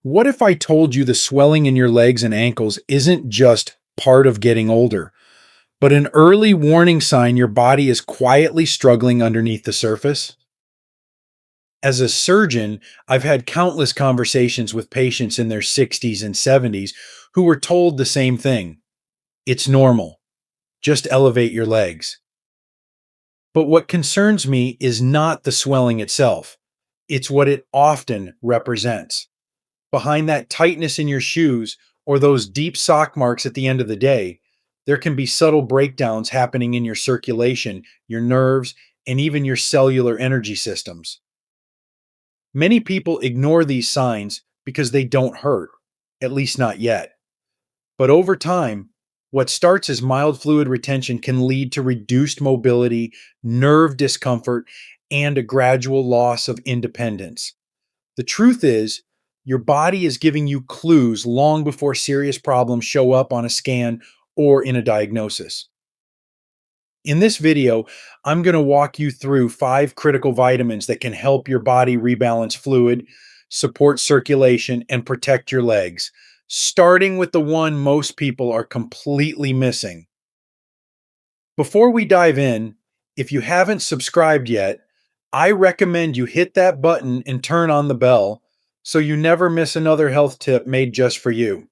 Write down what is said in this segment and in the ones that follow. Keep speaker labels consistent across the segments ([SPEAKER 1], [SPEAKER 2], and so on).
[SPEAKER 1] What if I told you the swelling in your legs and ankles isn't just part of getting older, but an early warning sign your body is quietly struggling underneath the surface? As a surgeon, I've had countless conversations with patients in their 60s and 70s who were told the same thing. It's normal. Just elevate your legs. But what concerns me is not the swelling itself. It's what it often represents. Behind that tightness in your shoes or those deep sock marks at the end of the day, there can be subtle breakdowns happening in your circulation, your nerves, and even your cellular energy systems. Many people ignore these signs because they don't hurt, at least not yet. But over time, what starts as mild fluid retention can lead to reduced mobility, nerve discomfort, and a gradual loss of independence. The truth is, your body is giving you clues long before serious problems show up on a scan or in a diagnosis. In this video, I'm going to walk you through 5 critical vitamins that can help your body rebalance fluid, support circulation, and protect your legs, starting with the one most people are completely missing. Before we dive in, if you haven't subscribed yet, I recommend you hit that button and turn on the bell so you never miss another health tip made just for you.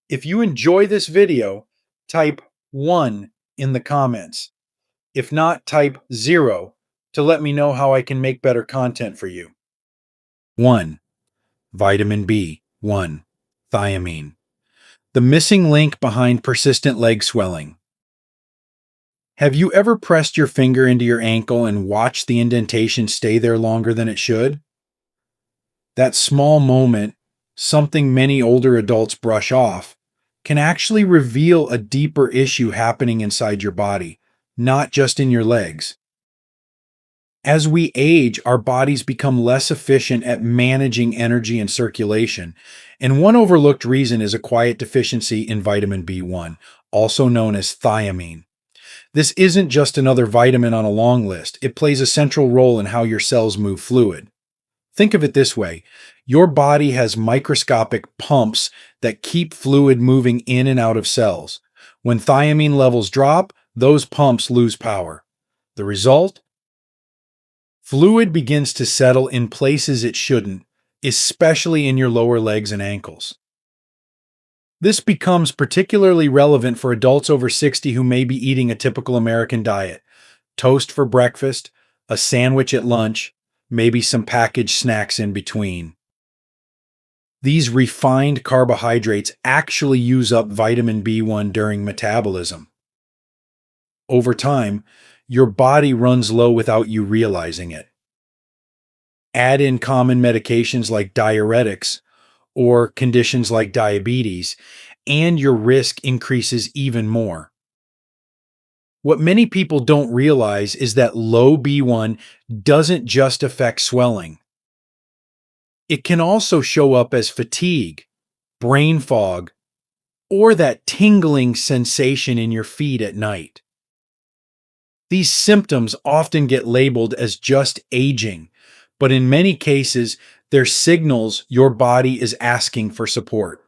[SPEAKER 1] If you enjoy this video, type 1 in the comments. If not, type 0 to let me know how I can make better content for you. 1. Vitamin B1, thiamine. The missing link behind persistent leg swelling. Have you ever pressed your finger into your ankle and watched the indentation stay there longer than it should? That small moment, something many older adults brush off, can actually reveal a deeper issue happening inside your body, not just in your legs. As we age, our bodies become less efficient at managing energy and circulation, and one overlooked reason is a quiet deficiency in vitamin B1, also known as thiamine. This isn't just another vitamin on a long list, it plays a central role in how your cells move fluid. Think of it this way: your body has microscopic pumps that keep fluid moving in and out of cells. When thiamine levels drop, those pumps lose power. The result? Fluid begins to settle in places it shouldn't, especially in your lower legs and ankles. This becomes particularly relevant for adults over 60 who may be eating a typical American diet: toast for breakfast, a sandwich at lunch, maybe some packaged snacks in between. These refined carbohydrates actually use up vitamin B1 during metabolism. Over time, your body runs low without you realizing it. Add in common medications like diuretics or conditions like diabetes, and your risk increases even more. What many people don't realize is that low B1 doesn't just affect swelling. It can also show up as fatigue, brain fog, or that tingling sensation in your feet at night. These symptoms often get labeled as just aging, but in many cases, they're signals your body is asking for support.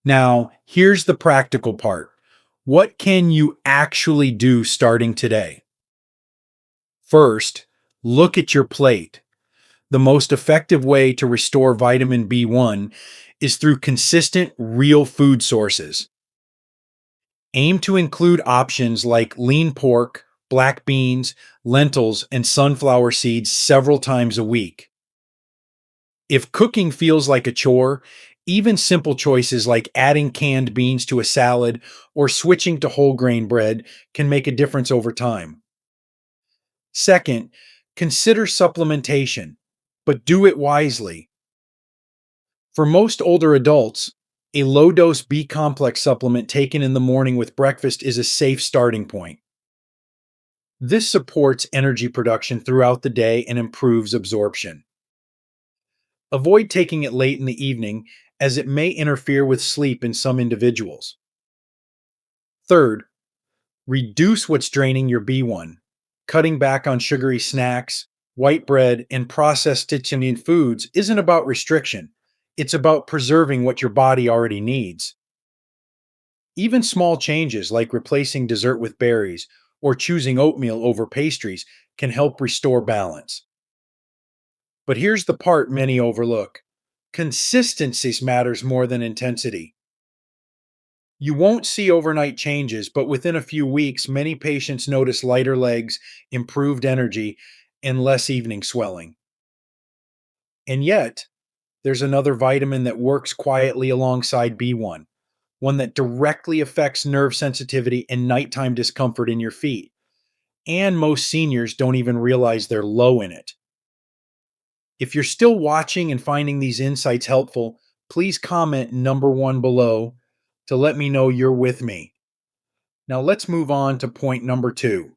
[SPEAKER 1] Now, here's the practical part. What can you actually do starting today? First, look at your plate. The most effective way to restore vitamin B1 is through consistent, real food sources. Aim to include options like lean pork, black beans, lentils, and sunflower seeds several times a week. If cooking feels like a chore, even simple choices like adding canned beans to a salad or switching to whole grain bread can make a difference over time. Second, consider supplementation, but do it wisely. For most older adults, a low-dose B-complex supplement taken in the morning with breakfast is a safe starting point. This supports energy production throughout the day and improves absorption. Avoid taking it late in the evening, as it may interfere with sleep in some individuals. Third, reduce what's draining your B1. Cutting back on sugary snacks, white bread, and processed Titian foods isn't about restriction. It's about preserving what your body already needs. Even small changes like replacing dessert with berries or choosing oatmeal over pastries can help restore balance. But here's the part many overlook: consistency matters more than intensity. You won't see overnight changes, but within a few weeks, many patients notice lighter legs, improved energy, and less evening swelling. And yet, there's another vitamin that works quietly alongside B1, one that directly affects nerve sensitivity and nighttime discomfort in your feet. And most seniors don't even realize they're low in it. If you're still watching and finding these insights helpful, please comment number one below to let me know you're with me. Now let's move on to point number two.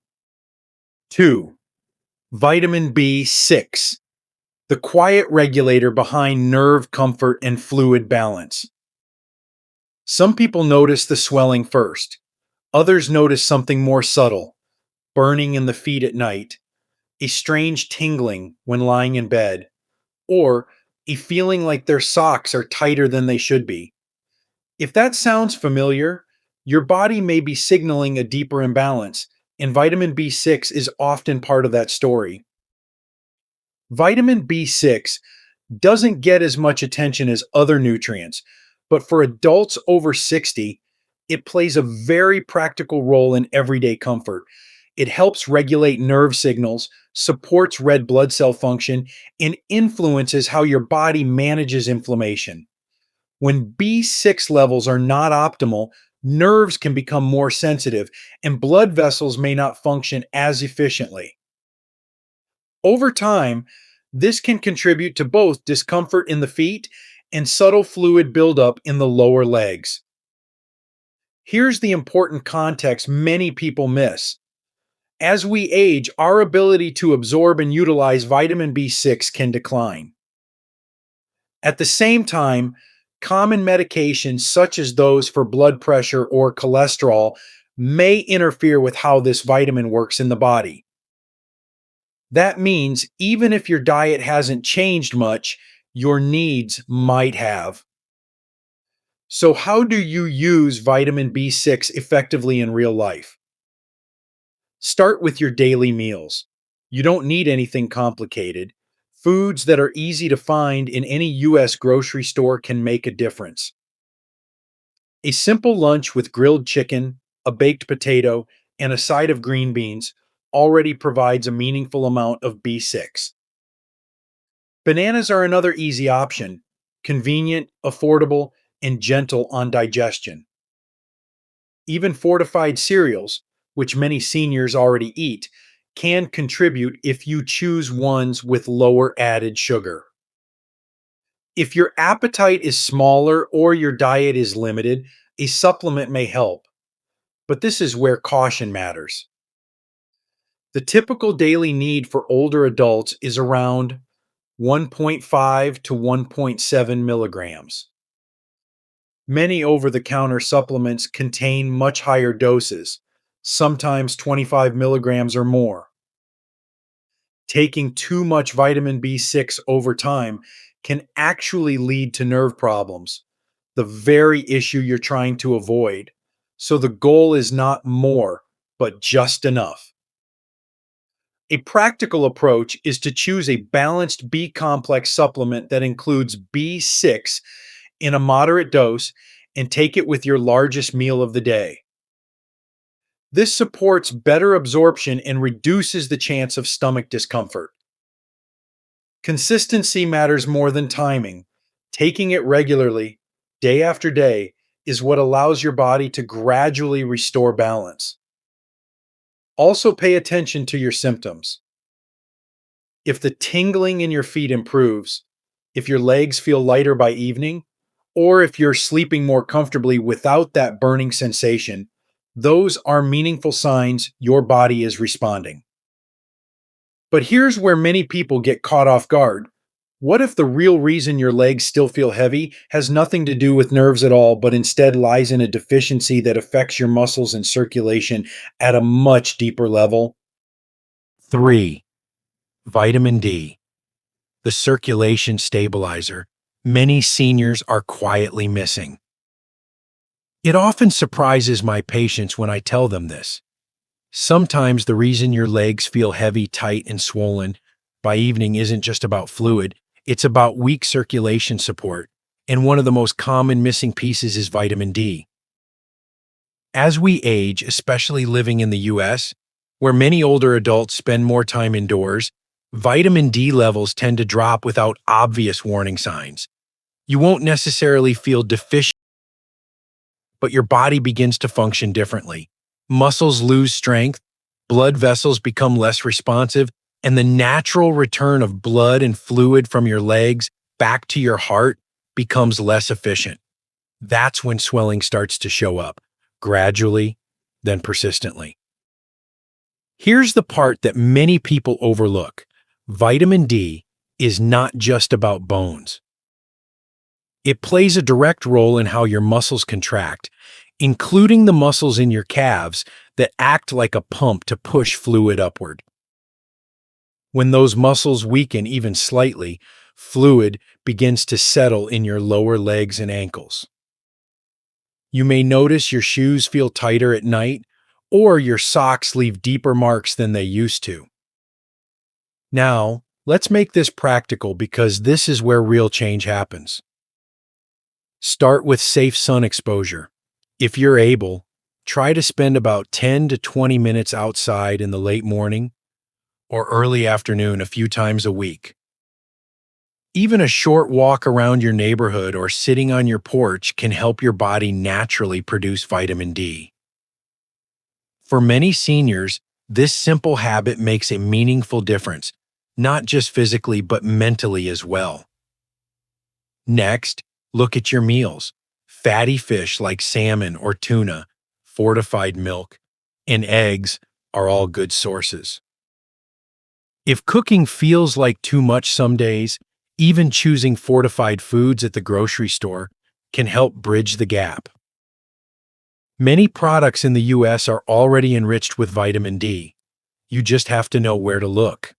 [SPEAKER 1] Two, vitamin B6, the quiet regulator behind nerve comfort and fluid balance. Some people notice the swelling first. Others notice something more subtle: burning in the feet at night, a strange tingling when lying in bed, or a feeling like their socks are tighter than they should be. If that sounds familiar, your body may be signaling a deeper imbalance, and vitamin B6 is often part of that story. Vitamin B6 doesn't get as much attention as other nutrients, but for adults over 60, it plays a very practical role in everyday comfort. It helps regulate nerve signals, supports red blood cell function, and influences how your body manages inflammation. When B6 levels are not optimal, nerves can become more sensitive and blood vessels may not function as efficiently. Over time, this can contribute to both discomfort in the feet and subtle fluid buildup in the lower legs. Here's the important context many people miss. As we age, our ability to absorb and utilize vitamin B6 can decline. At the same time, common medications such as those for blood pressure or cholesterol may interfere with how this vitamin works in the body. That means even if your diet hasn't changed much, your needs might have. So, how do you use vitamin B6 effectively in real life? Start with your daily meals. You don't need anything complicated. Foods that are easy to find in any US grocery store can make a difference. A simple lunch with grilled chicken, a baked potato, and a side of green beans already provides a meaningful amount of B6. Bananas are another easy option: convenient, affordable, and gentle on digestion. Even fortified cereals, which many seniors already eat, can contribute if you choose ones with lower added sugar. If your appetite is smaller or your diet is limited, a supplement may help, but this is where caution matters. The typical daily need for older adults is around 1.5 to 1.7 milligrams. Many over the counter supplements contain much higher doses, sometimes 25 milligrams or more. Taking too much vitamin B6 over time can actually lead to nerve problems, the very issue you're trying to avoid. So the goal is not more, but just enough. A practical approach is to choose a balanced B complex supplement that includes B6 in a moderate dose and take it with your largest meal of the day. This supports better absorption and reduces the chance of stomach discomfort. Consistency matters more than timing. Taking it regularly, day after day, is what allows your body to gradually restore balance. Also, pay attention to your symptoms. If the tingling in your feet improves, if your legs feel lighter by evening, or if you're sleeping more comfortably without that burning sensation, those are meaningful signs your body is responding. But here's where many people get caught off guard. What if the real reason your legs still feel heavy has nothing to do with nerves at all, but instead lies in a deficiency that affects your muscles and circulation at a much deeper level? 3. Vitamin D, the circulation stabilizer. many seniors are quietly missing. It often surprises my patients when I tell them this. Sometimes the reason your legs feel heavy, tight, and swollen by evening isn't just about fluid, it's about weak circulation support. And one of the most common missing pieces is vitamin D. As we age, especially living in the US, where many older adults spend more time indoors, vitamin D levels tend to drop without obvious warning signs. You won't necessarily feel deficient, but your body begins to function differently. Muscles lose strength, blood vessels become less responsive, and the natural return of blood and fluid from your legs back to your heart becomes less efficient. That's when swelling starts to show up, gradually, then persistently. Here's the part that many people overlook. Vitamin D is not just about bones. It plays a direct role in how your muscles contract, including the muscles in your calves that act like a pump to push fluid upward. When those muscles weaken even slightly, fluid begins to settle in your lower legs and ankles. You may notice your shoes feel tighter at night, or your socks leave deeper marks than they used to. Now, let's make this practical because this is where real change happens. Start with safe sun exposure. If you're able, try to spend about 10 to 20 minutes outside in the late morning or early afternoon a few times a week. Even a short walk around your neighborhood or sitting on your porch can help your body naturally produce vitamin D. For many seniors, this simple habit makes a meaningful difference, not just physically but mentally as well. Next, look at your meals. Fatty fish like salmon or tuna, fortified milk, and eggs are all good sources. If cooking feels like too much some days, even choosing fortified foods at the grocery store can help bridge the gap. Many products in the US are already enriched with vitamin D. You just have to know where to look.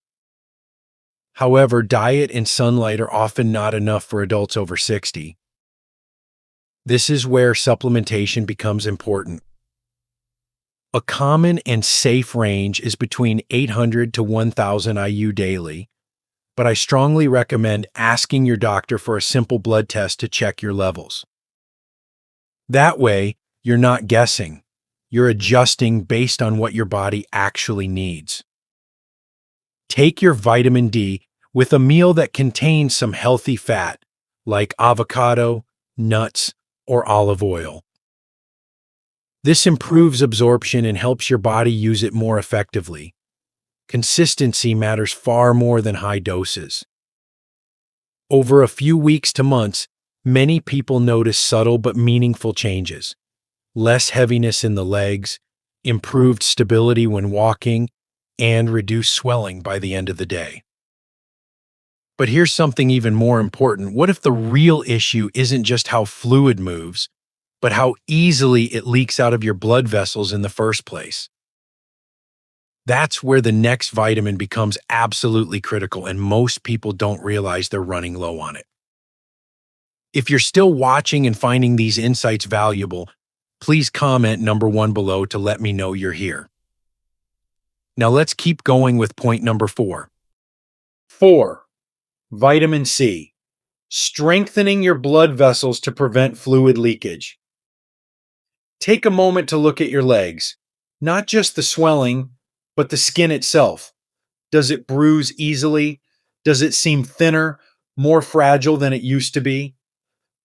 [SPEAKER 1] However, diet and sunlight are often not enough for adults over 60. This is where supplementation becomes important. A common and safe range is between 800 to 1,000 IU daily, but I strongly recommend asking your doctor for a simple blood test to check your levels. That way, you're not guessing. You're adjusting based on what your body actually needs. Take your vitamin D with a meal that contains some healthy fat, like avocado, nuts, or olive oil. This improves absorption and helps your body use it more effectively. Consistency matters far more than high doses. Over a few weeks to months, many people notice subtle but meaningful changes. Less heaviness in the legs, improved stability when walking, and reduced swelling by the end of the day. But here's something even more important. What if the real issue isn't just how fluid moves, but how easily it leaks out of your blood vessels in the first place? That's where the next vitamin becomes absolutely critical, and most people don't realize they're running low on it. If you're still watching and finding these insights valuable, please comment number 1 below to let me know you're here. Now let's keep going with point number 4. 4. Vitamin C. Strengthening your blood vessels to prevent fluid leakage. Take a moment to look at your legs. Not just the swelling, but the skin itself. Does it bruise easily? Does it seem thinner, more fragile than it used to be?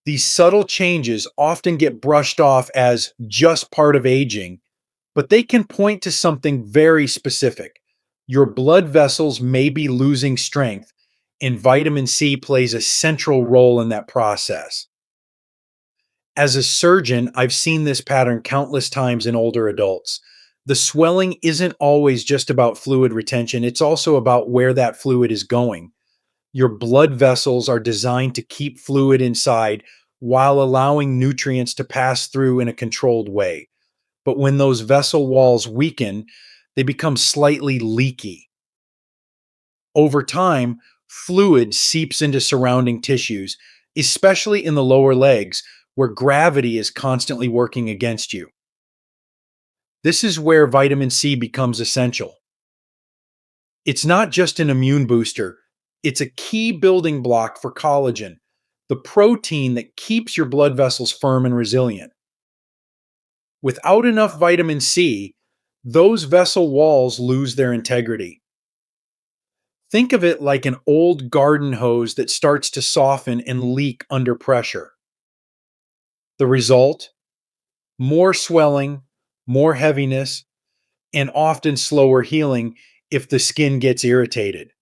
[SPEAKER 1] These subtle changes often get brushed off as just part of aging, but they can point to something very specific. Your blood vessels may be losing strength, and vitamin C plays a central role in that process. As a surgeon, I've seen this pattern countless times in older adults. The swelling isn't always just about fluid retention, it's also about where that fluid is going. Your blood vessels are designed to keep fluid inside while allowing nutrients to pass through in a controlled way. But when those vessel walls weaken, they become slightly leaky. Over time, fluid seeps into surrounding tissues. especially in the lower legs where gravity is constantly working against you. This is where vitamin C becomes essential. It's not just an immune booster, it's a key building block for collagen, the protein that keeps your blood vessels firm and resilient. Without enough vitamin C, those vessel walls lose their integrity. Think of it like an old garden hose that starts to soften and leak under pressure. The result? More swelling, more heaviness, and often slower healing if the skin gets irritated.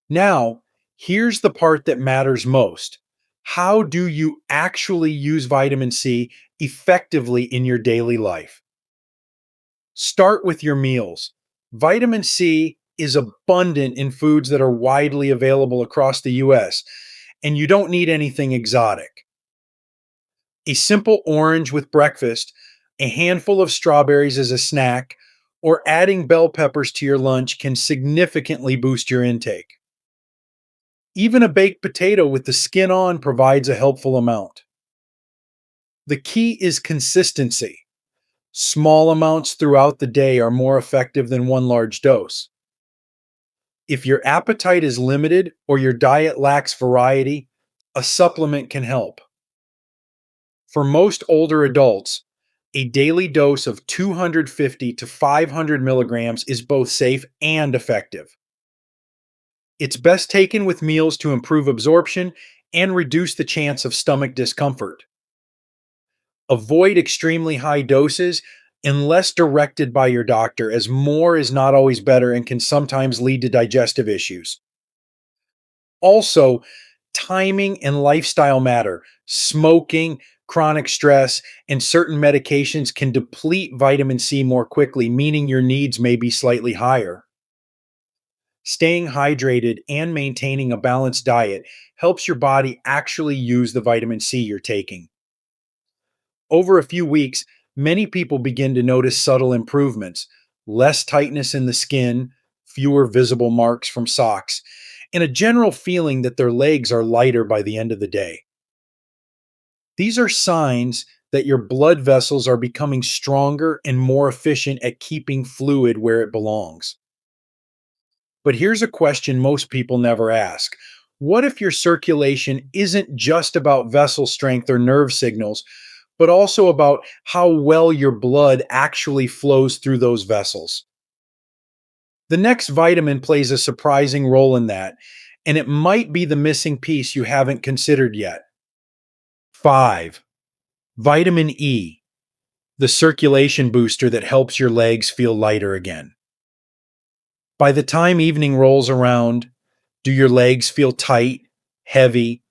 [SPEAKER 1] Now, here's the part that matters most. How do you actually use vitamin C effectively in your daily life? Start with your meals. Vitamin C is abundant in foods that are widely available across the US, and you don't need anything exotic. A simple orange with breakfast, a handful of strawberries as a snack, or adding bell peppers to your lunch can significantly boost your intake. Even a baked potato with the skin on provides a helpful amount. The key is consistency. Small amounts throughout the day are more effective than one large dose. If your appetite is limited or your diet lacks variety, a supplement can help. For most older adults, a daily dose of 250 to 500 milligrams is both safe and effective. It's best taken with meals to improve absorption and reduce the chance of stomach discomfort. Avoid extremely high doses unless directed by your doctor, as more is not always better and can sometimes lead to digestive issues. Also, timing and lifestyle matter. Smoking, chronic stress, and certain medications can deplete vitamin C more quickly, meaning your needs may be slightly higher. Staying hydrated and maintaining a balanced diet helps your body actually use the vitamin C you're taking. Over a few weeks, many people begin to notice subtle improvements: less tightness in the skin, fewer visible marks from socks, and a general feeling that their legs are lighter by the end of the day. These are signs that your blood vessels are becoming stronger and more efficient at keeping fluid where it belongs. But here's a question most people never ask. What if your circulation isn't just about vessel strength or nerve signals, but also about how well your blood actually flows through those vessels? The next vitamin plays a surprising role in that, and it might be the missing piece you haven't considered yet. 5. Vitamin E, the circulation booster that helps your legs feel lighter again. By the time evening rolls around, do your legs feel tight, heavy,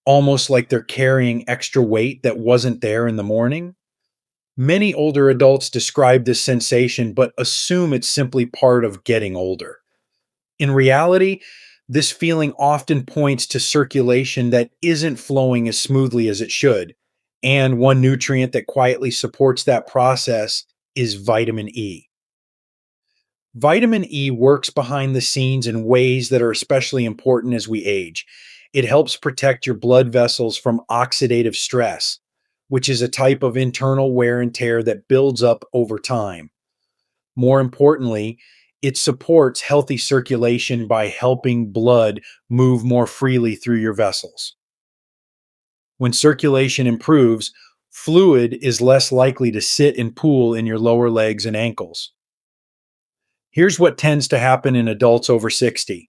[SPEAKER 1] almost like they're carrying extra weight that wasn't there in the morning? Many older adults describe this sensation but assume it's simply part of getting older. In reality, this feeling often points to circulation that isn't flowing as smoothly as it should. And one nutrient that quietly supports that process is vitamin E. Vitamin E works behind the scenes in ways that are especially important as we age. It helps protect your blood vessels from oxidative stress, which is a type of internal wear and tear that builds up over time. More importantly, it supports healthy circulation by helping blood move more freely through your vessels. When circulation improves, fluid is less likely to sit and pool in your lower legs and ankles. Here's what tends to happen in adults over 60.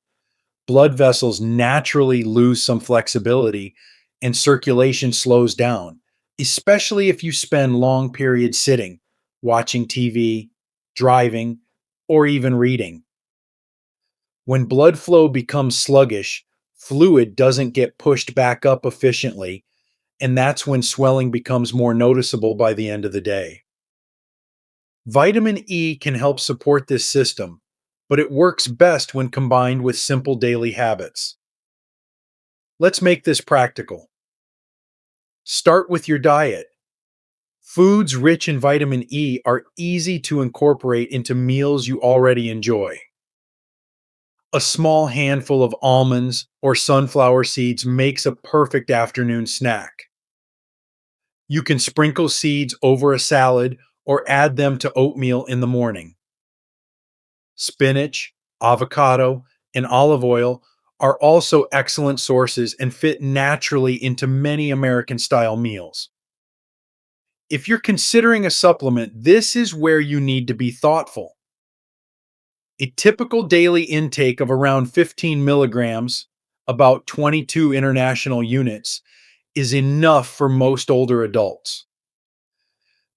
[SPEAKER 1] Blood vessels naturally lose some flexibility and circulation slows down, especially if you spend long periods sitting, watching TV, driving, or even reading. When blood flow becomes sluggish, fluid doesn't get pushed back up efficiently, and that's when swelling becomes more noticeable by the end of the day. Vitamin E can help support this system, but it works best when combined with simple daily habits. Let's make this practical. Start with your diet. Foods rich in vitamin E are easy to incorporate into meals you already enjoy. A small handful of almonds or sunflower seeds makes a perfect afternoon snack. You can sprinkle seeds over a salad or add them to oatmeal in the morning. Spinach, avocado, and olive oil are also excellent sources and fit naturally into many American style meals. If you're considering a supplement, this is where you need to be thoughtful. A typical daily intake of around 15 milligrams, about 22 international units, is enough for most older adults.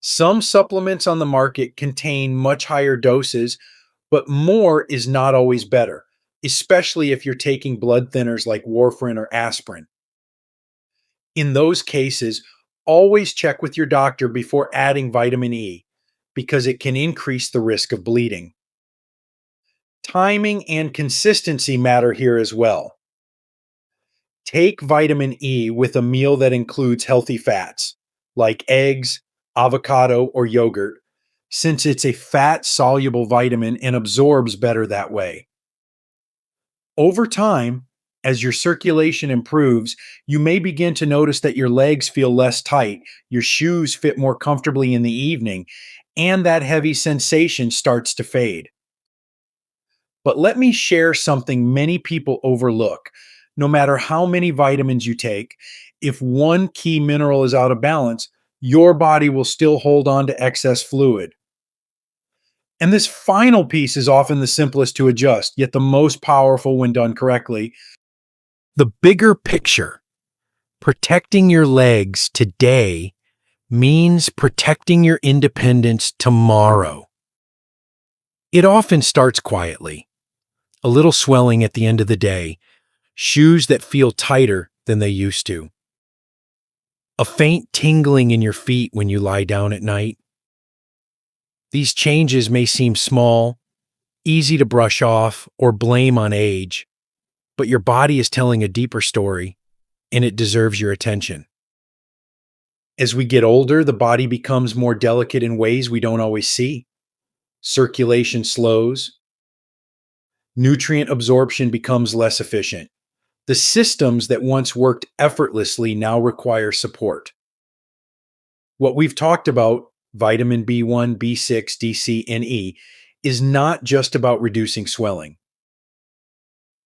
[SPEAKER 1] Some supplements on the market contain much higher doses, but more is not always better, especially if you're taking blood thinners like warfarin or aspirin. In those cases, always check with your doctor before adding vitamin E because it can increase the risk of bleeding. Timing and consistency matter here as well. Take vitamin E with a meal that includes healthy fats, like eggs, avocado, or yogurt, since it's a fat soluble vitamin and absorbs better that way. Over time, as your circulation improves, you may begin to notice that your legs feel less tight, your shoes fit more comfortably in the evening, and that heavy sensation starts to fade. But let me share something many people overlook. No matter how many vitamins you take, if one key mineral is out of balance, your body will still hold on to excess fluid. And this final piece is often the simplest to adjust, yet the most powerful when done correctly. The bigger picture, protecting your legs today means protecting your independence tomorrow. It often starts quietly. A little swelling at the end of the day, shoes that feel tighter than they used to, a faint tingling in your feet when you lie down at night. These changes may seem small, easy to brush off, or blame on age, but your body is telling a deeper story, and it deserves your attention. As we get older, the body becomes more delicate in ways we don't always see. Circulation slows, nutrient absorption becomes less efficient. The systems that once worked effortlessly now require support. What we've talked about, vitamin B1, B6, DC, and E, is not just about reducing swelling.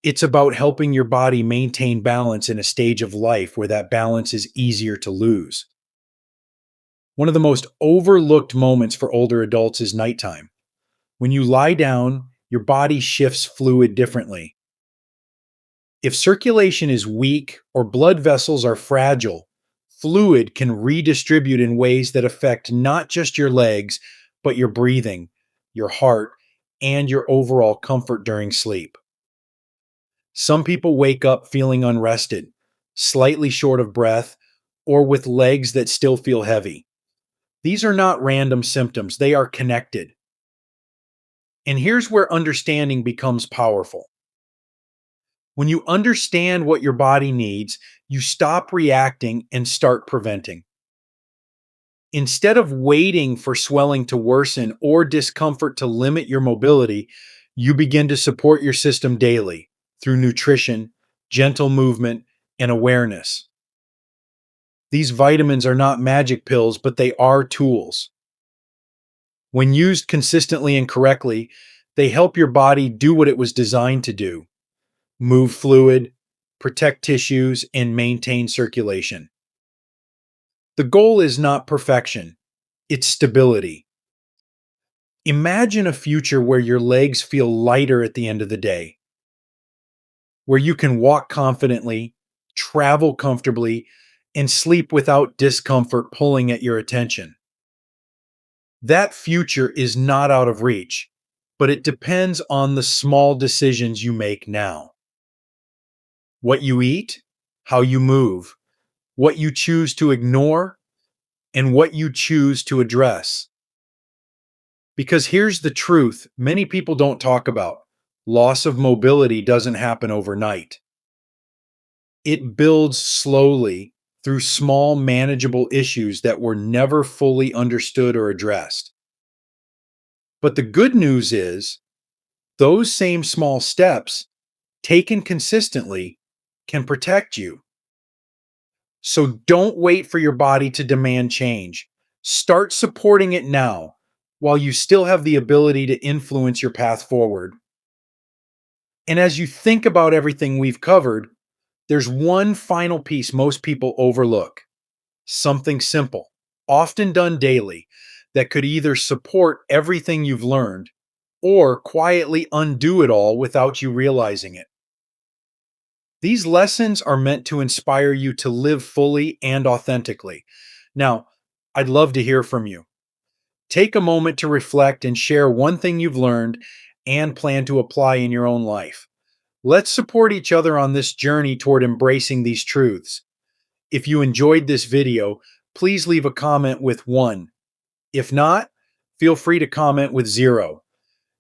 [SPEAKER 1] It's about helping your body maintain balance in a stage of life where that balance is easier to lose. One of the most overlooked moments for older adults is nighttime. When you lie down, your body shifts fluid differently. If circulation is weak or blood vessels are fragile, fluid can redistribute in ways that affect not just your legs, but your breathing, your heart, and your overall comfort during sleep. Some people wake up feeling unrested, slightly short of breath, or with legs that still feel heavy. These are not random symptoms, they are connected. And here's where understanding becomes powerful. When you understand what your body needs, you stop reacting and start preventing. Instead of waiting for swelling to worsen or discomfort to limit your mobility, you begin to support your system daily through nutrition, gentle movement, and awareness. These vitamins are not magic pills, but they are tools. When used consistently and correctly, they help your body do what it was designed to do: move fluid, protect tissues, and maintain circulation. The goal is not perfection, it's stability. Imagine a future where your legs feel lighter at the end of the day, where you can walk confidently, travel comfortably, and sleep without discomfort pulling at your attention. That future is not out of reach, but it depends on the small decisions you make now. What you eat, how you move, what you choose to ignore, and what you choose to address. Because here's the truth many people don't talk about: loss of mobility doesn't happen overnight. It builds slowly through small, manageable issues that were never fully understood or addressed. But the good news is, those same small steps taken consistently, can protect you. So don't wait for your body to demand change. Start supporting it now while you still have the ability to influence your path forward. And as you think about everything we've covered, there's one final piece most people overlook: something simple, often done daily, that could either support everything you've learned or quietly undo it all without you realizing it. These lessons are meant to inspire you to live fully and authentically. Now, I'd love to hear from you. Take a moment to reflect and share one thing you've learned and plan to apply in your own life. Let's support each other on this journey toward embracing these truths. If you enjoyed this video, please leave a comment with 1. If not, feel free to comment with 0.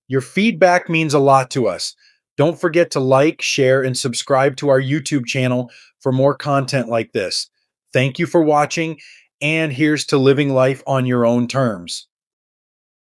[SPEAKER 1] Your feedback means a lot to us. Don't forget to like, share, and subscribe to our YouTube channel for more content like this. Thank you for watching, and here's to living life on your own terms.